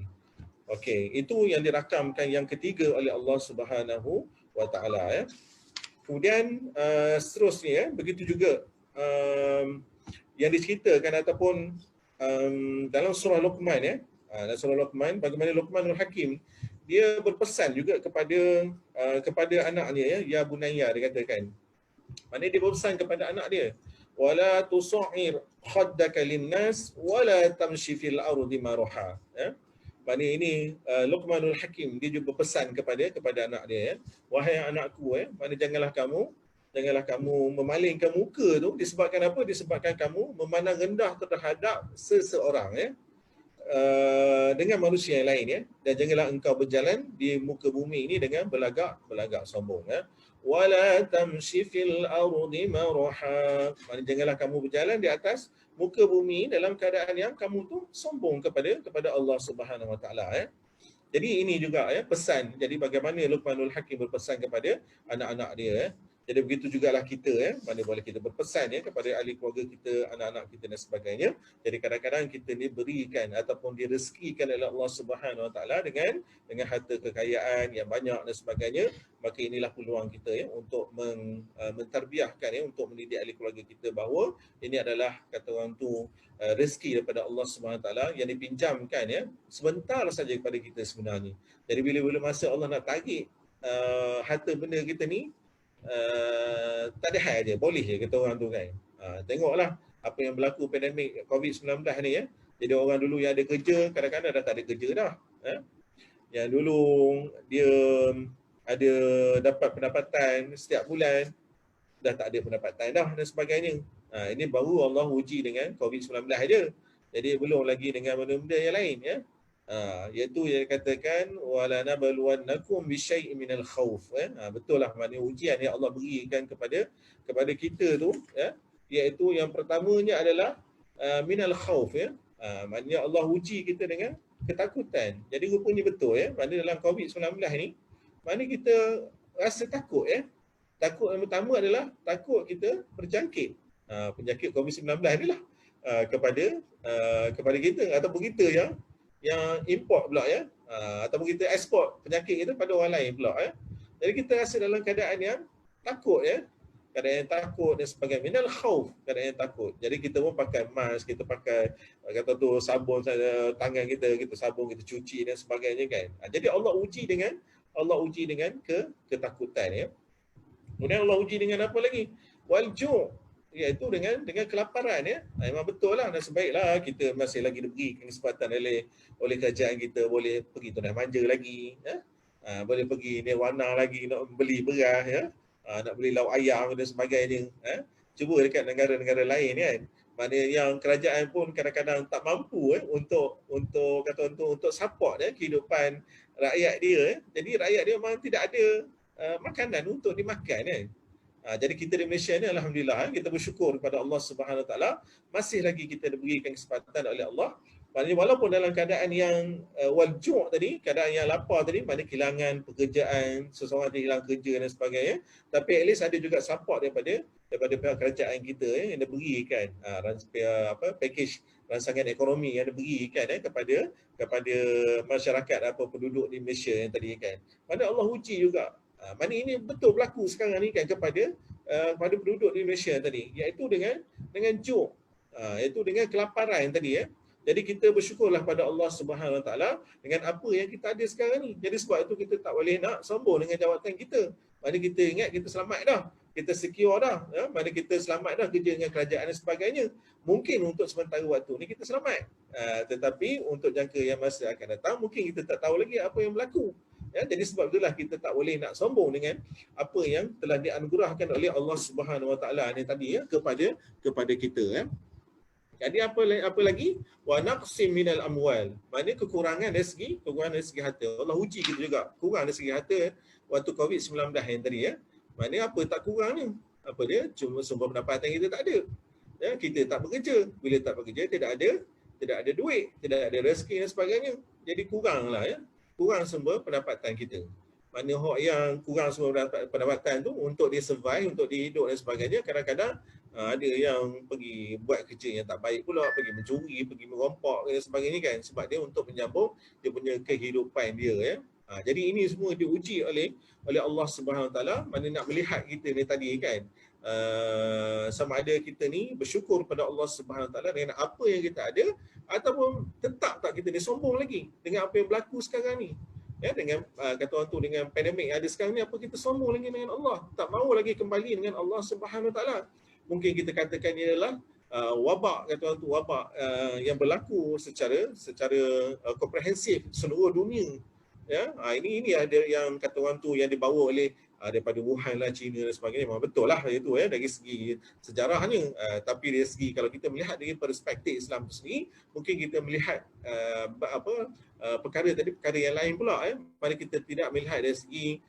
Okey, itu yang dirakamkan yang ketiga oleh Allah Subhanahu Wa Taala. Kemudian seterusnya begitu juga yang diceritakan ataupun dalam surah Luqman, dalam surah Luqman, bagaimana Luqmanul Hakim dia berpesan juga kepada anaknya, ya bunayya, dia katakan. Maknanya dia berpesan kepada anak dia, wala tusa'ir khaddaka linnas wala tamshi fil ardi maraha. Maknanya ini Luqmanul Hakim dia juga berpesan kepada anak dia, wahai anakku, maknanya janganlah kamu memalingkan muka tu. Disebabkan apa? Disebabkan kamu memandang rendah terhadap seseorang dengan manusia yang lain, dan janganlah engkau berjalan di muka bumi ini dengan belagak sombong. Wala tamshi fil ardi maraha. Maksudnya janganlah kamu berjalan di atas muka bumi dalam keadaan yang kamu tu sombong kepada Allah Subhanahu Wa Taala. Jadi ini juga pesan. Jadi bagaimana Luqmanul Hakim berpesan kepada anak-anak dia. Jadi begitu jugalah kita, mana boleh kita berpesan kepada ahli keluarga kita, anak-anak kita dan sebagainya. Jadi kadang-kadang kita diberikan ataupun direzekikan oleh Allah Subhanahu Wa Taala dengan harta kekayaan yang banyak dan sebagainya. Maka inilah peluang kita untuk mentarbiahkan, untuk mendidik ahli keluarga kita bahawa ini adalah, kata orang tu, rezeki daripada Allah Subhanahu Wa Taala yang dipinjamkan sebentar saja kepada kita sebenarnya. Jadi bila-bila masa Allah nak tarik harta benda kita ni, tak ada hal je, boleh je, kata orang tu kan. Tengoklah apa yang berlaku pandemik COVID-19 ni. Jadi orang dulu yang ada kerja, kadang-kadang dah tak ada kerja dah. Yang dulu dia ada dapat pendapatan setiap bulan, dah tak ada pendapatan dah dan sebagainya. Ini baru Allah uji dengan COVID-19 aja. Jadi belum lagi dengan benda-benda yang lain, iaitu yang dikatakan wala nabluwannakum bisyai'in minal khauf. Betul lah, maknanya ujian yang Allah berikan kepada kita tu, iaitu yang pertamanya adalah minal khauf. Maknanya Allah uji kita dengan ketakutan. Jadi rupanya betul, maknanya dalam COVID-19 ni, maknanya kita rasa takut. Takut yang pertama adalah takut kita berjangkit penyakit COVID-19 ni lah kepada kita, ataupun kita yang import pula, ataupun kita ekspor penyakit itu pada orang lain pula. Jadi kita rasa dalam keadaan yang takut, keadaan yang takut dan sebagainya. Minal khauf, keadaan yang takut. Jadi kita pun pakai mask, kita pakai kata tu sabun tangan kita sabun, kita cuci dan sebagainya kan. Jadi Allah uji dengan ketakutan. Kemudian Allah uji dengan apa lagi? Wal ju', iaitu dengan kelaparan. Memang betul lah, nasib baiklah kita masih lagi diberi kesempatan oleh kerajaan kita, boleh pergi Tunai Manja lagi, boleh pergi Nirwana lagi nak beli beras, nak beli lauk ayam dan sebagainya. Cuba dekat negara-negara lain kan. Mana yang kerajaan pun kadang-kadang tak mampu untuk support kehidupan rakyat dia. Jadi rakyat dia memang tidak ada makanan untuk dimakan kan. Jadi kita di Malaysia ni alhamdulillah kita bersyukur kepada Allah Subhanahu Wa Taala masih lagi kita diberikan kesempatan oleh Allah. Maknanya walaupun dalam keadaan yang walju' tadi, keadaan yang lapar tadi, mana kehilangan pekerjaan, seseorang dia hilang kerja dan sebagainya, tapi at least ada juga support daripada pihak kerajaan kita yang diberikan package rangsangan ekonomi yang diberikan kepada masyarakat penduduk di Malaysia yang tadi kan. Mana Allah uji juga. Mana ini betul berlaku sekarang ni kan kepada penduduk di Malaysia tadi, iaitu dengan ju', iaitu dengan kelaparan tadi ya. Jadi kita bersyukurlah pada Allah Subhanahu Wa Taala dengan apa yang kita ada sekarang ni. Jadi sebab itu kita tak boleh nak sombong dengan jawatan kita. Mana kita ingat kita selamat dah, kita secure dah, ya? Mana kita selamat dah kerja dengan kerajaan dan sebagainya. Mungkin untuk sementara waktu ni kita selamat. Tetapi untuk jangka yang masa akan datang mungkin kita tak tahu lagi apa yang berlaku. Ya, jadi sebab itulah kita tak boleh nak sombong dengan apa yang telah dianugerahkan oleh Allah Subhanahu Wa Taala ni tadi ya kepada kita ya. Jadi apa lagi? Wa naqsim minal amwal. Maknanya kekurangan dari segi harta. Allah uji kita juga. Kurang dari segi harta waktu COVID-19 yang tadi ya. Maknanya apa tak kurang ni? Apa dia? Cuma sumber pendapatan kita tak ada. Ya, kita tak bekerja. Bila tak bekerja tidak ada duit, tidak ada rezeki dan sebagainya. Jadi kuranglah ya. Kurang sumber pendapatan kita. Maknanya hak yang kurang sumber pendapatan tu untuk dia survive, untuk dia hidup dan sebagainya, kadang-kadang ada yang pergi buat kerja yang tak baik pula, pergi mencuri, pergi merompak dan sebagainya kan, sebab dia untuk menyambung dia punya kehidupan dia ya. Jadi ini semua diuji oleh Allah Subhanahu Wa Taala. Mana nak melihat kita ni tadi kan, sama ada kita ni bersyukur pada Allah Subhanahu Wa Taala dengan apa yang kita ada, ataupun tetap tak kita ni sombong lagi dengan apa yang berlaku sekarang ni. Ya, dengan kata orang tu, dengan pandemik yang ada sekarang ni, apa kita sombong lagi dengan Allah, tak mahu lagi kembali dengan Allah Subhanahu Wa Taala. Mungkin kita katakan ia adalah wabak, kata orang tu, wabak yang berlaku secara komprehensif seluruh dunia. Ya, ini ada yang kata orang tu yang dibawa oleh daripada Wuhan lah, China dan sebagainya. Memang betul lah itu dari segi sejarahnya. Tapi dari segi kalau kita melihat dari perspektif Islam sendiri, mungkin kita melihat perkara yang lain pula. Pada kita tidak melihat dari segi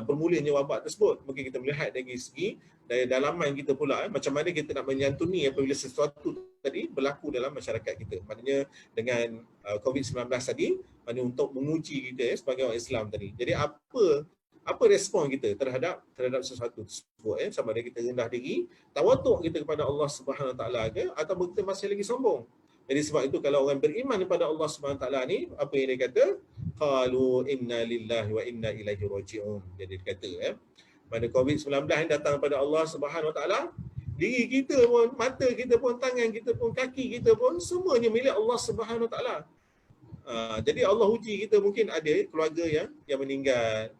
bermulanya wabak tersebut. Mungkin kita melihat dari segi dari dalaman kita pula, macam mana kita nak menyantuni apabila sesuatu tadi berlaku dalam masyarakat kita. Maknanya dengan COVID-19 tadi, maknanya untuk menguji kita sebagai orang Islam tadi. Jadi apa respon kita terhadap sesuatu tersebut sama ada kita rendah diri, tawaduk kita kepada Allah Subhanahu Wa Taala ke, atau kita masih lagi sombong. Jadi sebab itu kalau orang beriman kepada Allah Subhanahu Wa Taala ni, apa yang dia kata? Qalu inna lillahi wa inna ilaihi raji'un. Jadi dia kata pada COVID-19 yang datang pada Allah Subhanahu Wa Taala, diri kita pun, mata kita pun, tangan kita pun, kaki kita pun, semuanya milik Allah Subhanahu Wa Taala. Jadi Allah uji kita. Mungkin ada keluarga yang meninggal,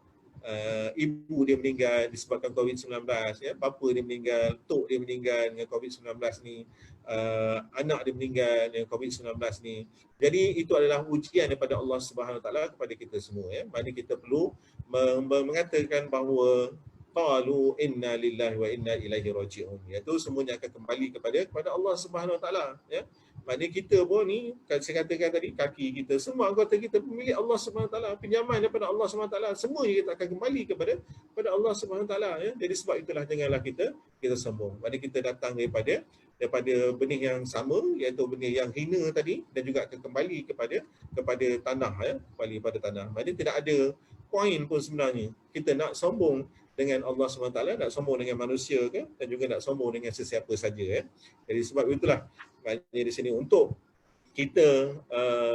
ibu dia meninggal disebabkan COVID-19, ya, bapa dia meninggal, tok dia meninggal dengan COVID-19 ni, anak dia meninggal dengan COVID-19 ni. Jadi itu adalah ujian daripada Allah Subhanahu Wa Taala kepada kita semua ya. Mana kita perlu mengatakan bahawa qalu inna lillahi wa inna ilaihi raji'un. Iaitu semuanya akan kembali kepada Allah Subhanahu Wa Taala ya. Maknanya kita pun ni, saya katakan tadi, kaki kita, semua anggota kita pemilik Allah Subhanahu Wa Taala, pinjaman daripada Allah Subhanahu Wa Taala, semua kita akan kembali kepada Allah Subhanahu Wa Taala ya. Jadi sebab itulah janganlah kita sombong. Maknanya kita datang daripada benih yang sama, iaitu benih yang hina tadi, dan juga akan kembali kepada tanah ya, kembali pada tanah. Maknanya tidak ada poin pun sebenarnya kita nak sombong dengan Allah SWT, nak sombong dengan manusia ke, dan juga nak sombong dengan sesiapa saja ya. Jadi sebab itulah maknanya di sini untuk kita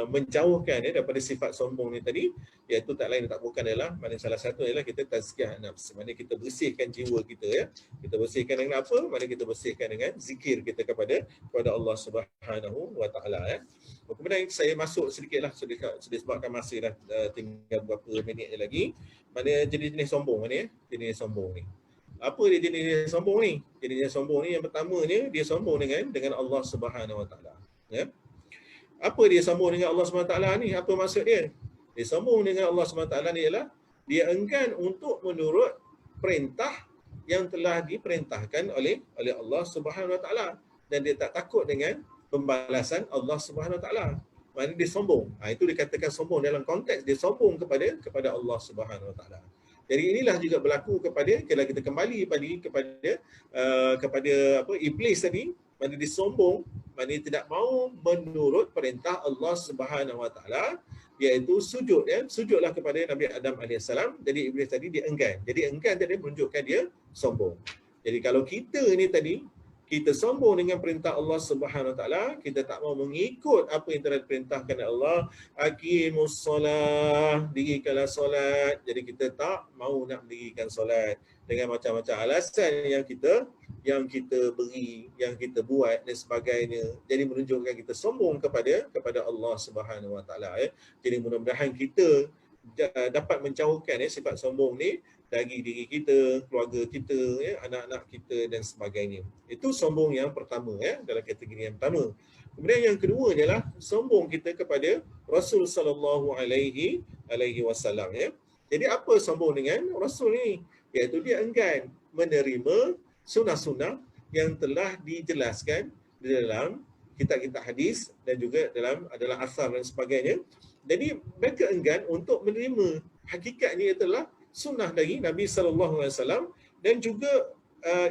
menjauhkan daripada sifat sombong ni tadi, iaitu tak lain tak bukan adalah, maknanya salah satu adalah kita tazkiyah nafs. Maknanya kita bersihkan jiwa kita ya. Kita bersihkan dengan apa? Maknanya kita bersihkan dengan zikir kita kepada Allah Subhanahu Wa Taala ya. Kemudian saya masuk sedikitlah, sebabkan masa dah tinggal beberapa minit lagi. Maknanya jenis-jenis sombong ni ya. Jenis sombong ni. Apa dia jenis sombong ni? Jenis sombong ni yang pertamanya, dia sombong dengan Allah Subhanahu Wa Taala ya. Apa dia sombong dengan Allah SWT ni? Apa maksud dia? Dia sombong dengan Allah SWT ni ialah dia enggan untuk menurut perintah yang telah diperintahkan oleh Allah Subhanahu Wa Taala, dan dia tak takut dengan pembalasan Allah Subhanahu Wa Taala. Maknanya dia sombong. Itu dikatakan sombong dalam konteks dia sombong kepada Allah Subhanahu Wa Taala. Jadi inilah juga berlaku kepada, kalau kita kembali kepada iblis tadi, mana dia sombong, mana dia tidak mahu menurut perintah Allah Subhanahu Wa Taala, iaitu sujud, sujudlah kepada Nabi Adam alaihissalam. Jadi iblis tadi dia enggan. Jadi enggan tadi menunjukkan dia sombong. Jadi kalau kita ni tadi kita sombong dengan perintah Allah Subhanahu Wa Taala, kita tak mau mengikut apa yang telah diperintahkan oleh Allah, aqimus solah, dirikanlah solat. Jadi kita tak mau nak mendirikan solat dengan macam-macam alasan yang kita beri, yang kita buat dan sebagainya. Jadi menunjukkan kita sombong kepada Allah Subhanahu Wa Taala. Jadi mudah-mudahan kita dapat menjauhkan sifat sombong ni dari diri kita, keluarga kita, anak-anak kita dan sebagainya. Itu sombong yang pertama, dalam kategori yang pertama. Kemudian yang kedua ialah sombong kita kepada Rasul sallallahu alaihi wasallam. Jadi apa sombong dengan Rasul ni? Iaitu dia enggan menerima sunnah-sunnah yang telah dijelaskan di dalam kitab-kitab hadis dan juga adalah asar dan sebagainya. Jadi mereka enggan untuk menerima hakikatnya adalah sunnah dari Nabi sallallahu alaihi wasallam, dan juga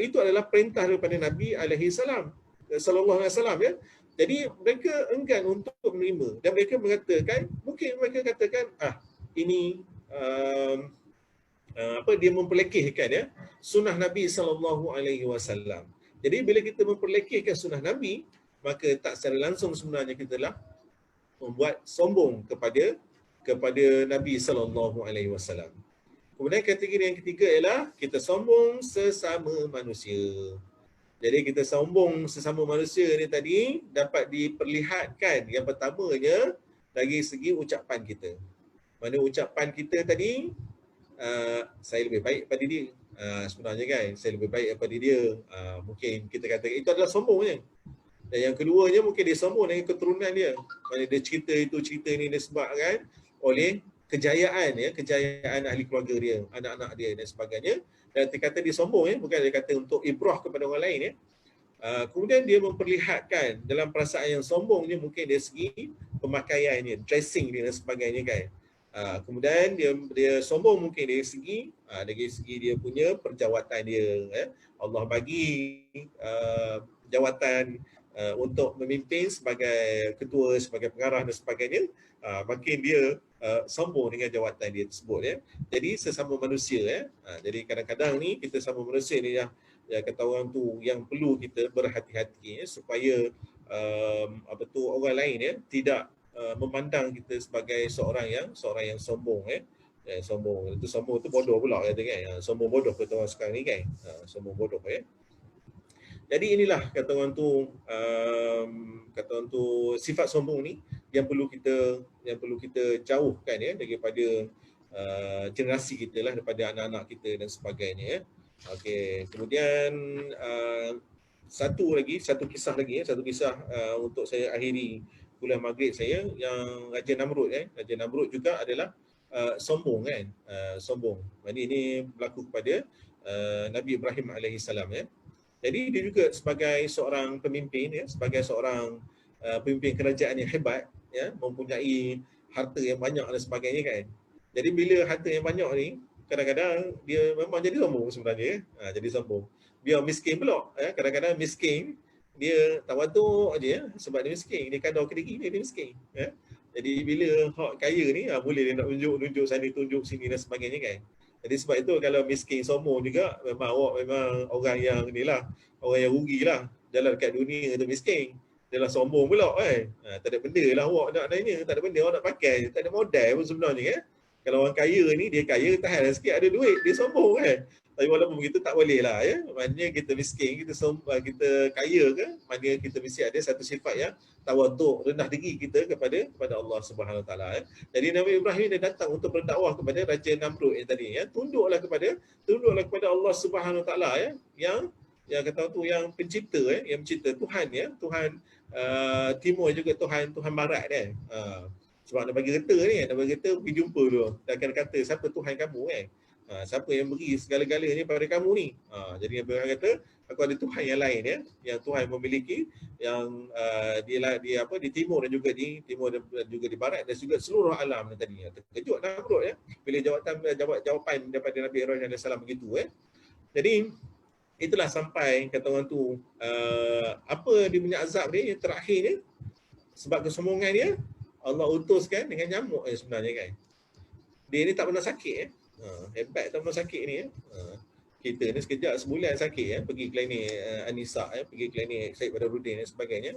itu adalah perintah daripada Nabi alaihi salam sallallahu alaihi wasallam, Jadi mereka enggan untuk menerima, dan mereka mengatakan, mungkin mereka katakan ini dia memperlekehkan sunnah Nabi sallallahu alaihi wasallam. Jadi bila kita memperlekehkan sunnah Nabi, maka tak secara langsung sebenarnya kita telah membuat sombong kepada Nabi sallallahu alaihi wasallam. Kemudian kategori yang ketiga ialah kita sombong sesama manusia. Jadi kita sombong sesama manusia ni tadi dapat diperlihatkan, yang pertamanya dari segi ucapan kita. Mana ucapan kita tadi, saya lebih baik daripada dia. Sebenarnya kan, saya lebih baik daripada dia. Mungkin kita kata itu adalah sombongnya. Dan yang keduanya mungkin dia sombong dengan keturunan dia. Mana dia cerita itu, cerita ni disebabkan oleh kejayaan ahli keluarga dia, anak-anak dia dan sebagainya. Dan dia kata dia sombong, bukan dia kata untuk ibrah kepada orang lain. Kemudian dia memperlihatkan dalam perasaan yang sombongnya mungkin dari segi pemakaiannya, dressing dia dan sebagainya kan. Kemudian dia sombong mungkin dari segi dia punya perjawatan dia. Allah bagi jawatan untuk memimpin sebagai ketua, sebagai pengarah dan sebagainya. Makin dia sombong dengan jawatan dia tersebut. Jadi sesama manusia. Jadi kadang-kadang ni kita sama manusia ni yang kata orang tu yang perlu kita berhati-hati supaya orang lain tidak memandang kita sebagai seorang yang sombong. Sombong itu bodoh pula kata kan. Sombong bodoh kata orang sekarang ni kan. Sombong bodoh Jadi inilah kata orang tu sifat sombong ni yang perlu kita jauhkan daripada generasi kita lah, daripada anak-anak kita dan sebagainya. Okey, kemudian satu kisah untuk saya akhiri kuliah maghrib saya, yang Raja Namrud. Raja Namrud juga adalah sombong kan. Sombong. Ini berlaku kepada Nabi Ibrahim alaihissalam. Jadi dia juga sebagai seorang pemimpin, sebagai seorang pemimpin kerajaan yang hebat, mempunyai harta yang banyak dan sebagainya kan. Jadi bila harta yang banyak ni, kadang-kadang dia memang jadi sombong sebenarnya. Jadi sombong. Biar miskin pula. Kadang-kadang miskin, dia tawaduk aja sebab dia miskin. Dia kadar ke diri dia miskin. Jadi bila hak kaya ni, boleh dia nak tunjuk sana, tunjuk sini dan sebagainya kan. Jadi sebab itu kalau miskin sombong juga, memang orang yang inilah, orang yang rugilah jalan dekat dunia tu miskin. Dia lah sombong pula tak ada benda lah awak nak nanya, tak ada benda awak nak pakai, tak ada modal pun sebenarnya Kalau orang kaya ni, dia kaya tahan sikit ada duit, dia sombong Tapi walaupun begitu tak boleh lah Maknanya kita miskin, kita kaya ke, maknanya kita mesti ada satu sifat yang tawaduk, rendah diri kita kepada Allah Subhanahu Wa Taala. Jadi Nabi Ibrahim dia datang untuk berdakwah kepada Raja Namrud yang tadi tunduklah kepada Allah Subhanahu Wa Taala yang kata tu yang pencipta yang mencipta Tuhan Tuhan timur juga Tuhan barat sebab nak bagi reta pergi jumpa dulu, dia akan kata siapa Tuhan kamu Siapa yang beri segala-galanya pada kamu ni? Jadi Abraham kata, aku ada Tuhan yang lain ya, yang Tuhan memiliki, yang dia apa, di timur dan juga di timur dan juga di barat dan juga seluruh alam tadi. Terkejut Namrud ya bila jawapan daripada Nabi Ibrahim AS begitu ya. Jadi itulah sampai kata orang tu apa dia punya azab dia yang terakhir ni, sebab kesombongan dia Allah utuskan dengan nyamuk sebenarnya kan. Dia ni tak pernah sakit hebat tak pernah sakit ni kita ni sekejap sebulan sakit pergi klinik Anissa pergi klinik Syed Badarudin dan sebagainya.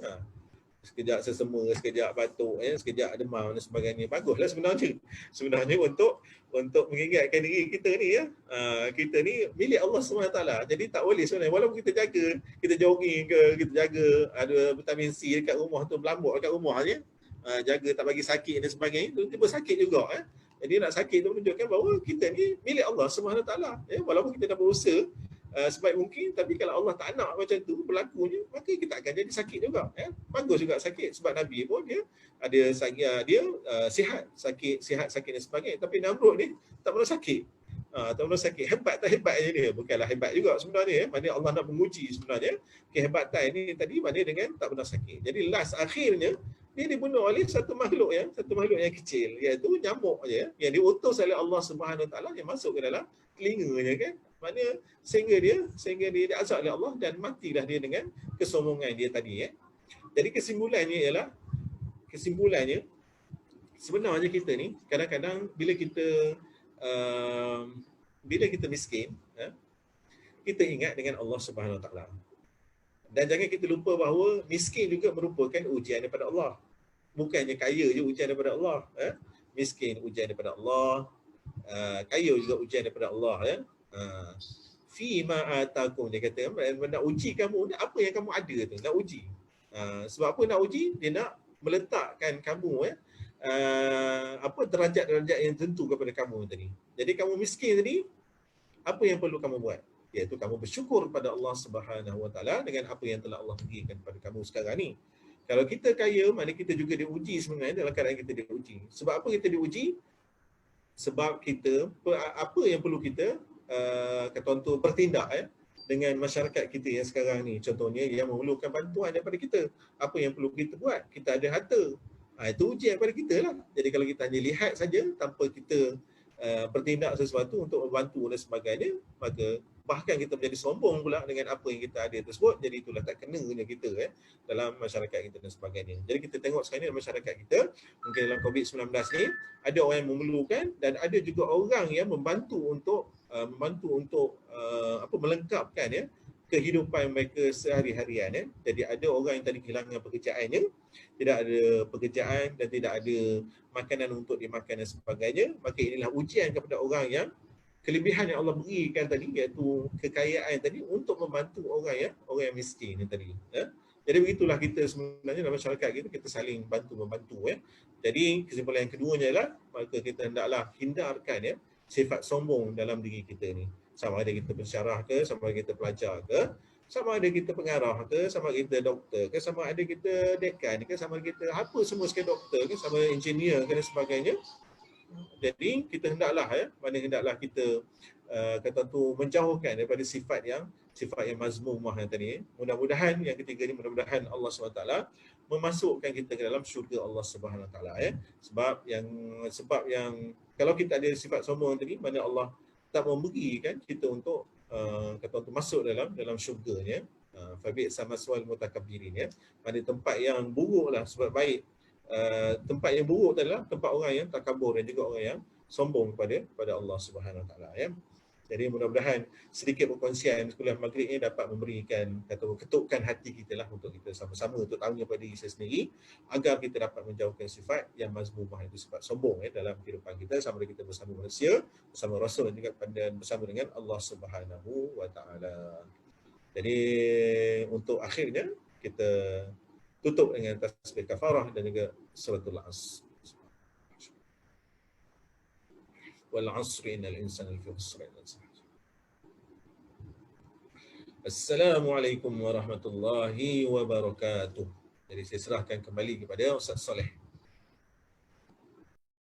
Sekejap sesama, sekejap batuk sekejap demam dan sebagainya. Baguslah sebenarnya untuk mengingatkan diri kita ni kita ni milik Allah SWT. Jadi tak boleh sebenarnya, walaupun kita jaga, kita jogging ke, kita jaga ada vitamin C dekat rumah tu, berlambut dekat rumah je, jaga tak bagi sakit dan sebagainya, tiba-tiba sakit juga Jadi nak sakit tu menunjukkan bahawa kita ni milik Allah SWT walaupun kita dah berusaha sebaik mungkin, tapi kalau Allah tak nak macam tu berlakunya, maka kita akan jadi sakit juga bagus juga sakit, sebab Nabi pun dia ada sihat sakit dan sebagainya, tapi Namrud ni tak pernah sakit. Tak pernah sakit. Hebat tak hebatnya dia? Bukanlah hebat juga sebenarnya maknanya Allah nak menguji sebenarnya kehebatan ni tadi, maknanya dengan tak pernah sakit. Jadi last akhirnya dia dibunuh oleh satu makhluk yang kecil, iaitu nyamuk je yang diutus oleh Allah Subhanahu Taala yang masuk ke dalam telinganya kan. Maknanya sehingga dia diazab oleh Allah dan matilah dia dengan kesombongan dia tadi Jadi kesimpulannya sebenarnya kita ni kadang-kadang bila kita miskin kita ingat dengan Allah Subhanahu Taala. Dan jangan kita lupa bahawa miskin juga merupakan ujian daripada Allah. Bukannya kaya je ujian daripada Allah. Miskin ujian daripada Allah. Kaya juga ujian daripada Allah. Fima atakum, dia kata, nak uji kamu, apa yang kamu ada tu, nak uji. Sebab apa nak uji? Dia nak meletakkan kamu derajat-derajat yang tentu kepada kamu tadi. Jadi kamu miskin tadi, apa yang perlu kamu buat? Iaitu kamu bersyukur kepada Allah Subhanahu Wa Taala dengan apa yang telah Allah berikan kepada kamu sekarang ni. Kalau kita kaya, maknanya kita juga diuji sebenarnya dalam keadaan kita diuji. Sebab apa kita diuji? Sebab kita, apa yang perlu kita kata orang tu bertindak dengan masyarakat kita yang sekarang ni. Contohnya yang memerlukan bantuan daripada kita. Apa yang perlu kita buat? Kita ada harta. Itu ujian daripada kita lah. Jadi kalau kita hanya lihat saja tanpa kita bertindak sesuatu untuk membantu dan sebagainya, maka bahkan kita menjadi sombong pula dengan apa yang kita ada tersebut. Jadi itulah tak kenanya kita dalam masyarakat kita dan sebagainya. Jadi kita tengok sekarang ni dalam masyarakat kita, mungkin dalam COVID-19 ni ada orang yang memerlukan dan ada juga orang yang membantu untuk melengkapkan kehidupan mereka sehari-harian. Jadi ada orang yang tadi kehilangan pekerjaannya, tidak ada pekerjaan dan tidak ada makanan untuk dimakan dan sebagainya, maka inilah ujian kepada orang yang kelebihan yang Allah berikan tadi, iaitu kekayaan tadi, untuk membantu orang yang miskin tadi. Jadi begitulah kita sebenarnya dalam masyarakat kita saling bantu-membantu. Jadi kesimpulan yang keduanya ialah, maka kita hendaklah hindarkan sifat sombong dalam diri kita ni. Sama ada kita pensyarah ke, sama ada kita pelajar ke, sama ada kita pengarah ke, sama ada kita doktor ke, sama ada kita dekan ke, sama ada kita apa semua sekali doktor ke, sama engineer ke dan sebagainya. Jadi kita hendaklah kita kata tu menjauhkan daripada sifat yang mazmumah yang tadi. Mudah-mudahan yang ketiga ni, mudah-mudahan Allah SWT memasukkan kita ke dalam syurga Allah Subhanahu Taala Sebab yang kalau kita ada sifat sombong tadi, mana Allah tak memberikan kita untuk kata untuk masuk dalam syurganya. Fabi sama sual mutakabbirin Pada tempat yang buruklah sebab baik. Tempat yang buruk adalah tempat orang yang takabur dan juga orang yang sombong kepada Allah Subhanahu Taala Jadi mudah-mudahan sedikit perkongsian kuliah maghrib ini dapat memberikan ketukkan hati kita lah untuk kita sama-sama untuk tanya pada diri saya sendiri, agar kita dapat menjauhkan sifat yang mazmumah, itu sifat sombong dalam kehidupan kita, sama ada kita bersama manusia, bersama Rasul dan juga bersama dengan Allah Subhanahu Wa Taala. Jadi untuk akhirnya kita tutup dengan tasbih kafarah dan juga suratul Asr. Wal 'asri innal insana lafi khusr. Assalamualaikum warahmatullahi wabarakatuh. Jadi saya serahkan kembali kepada Ustaz Soleh.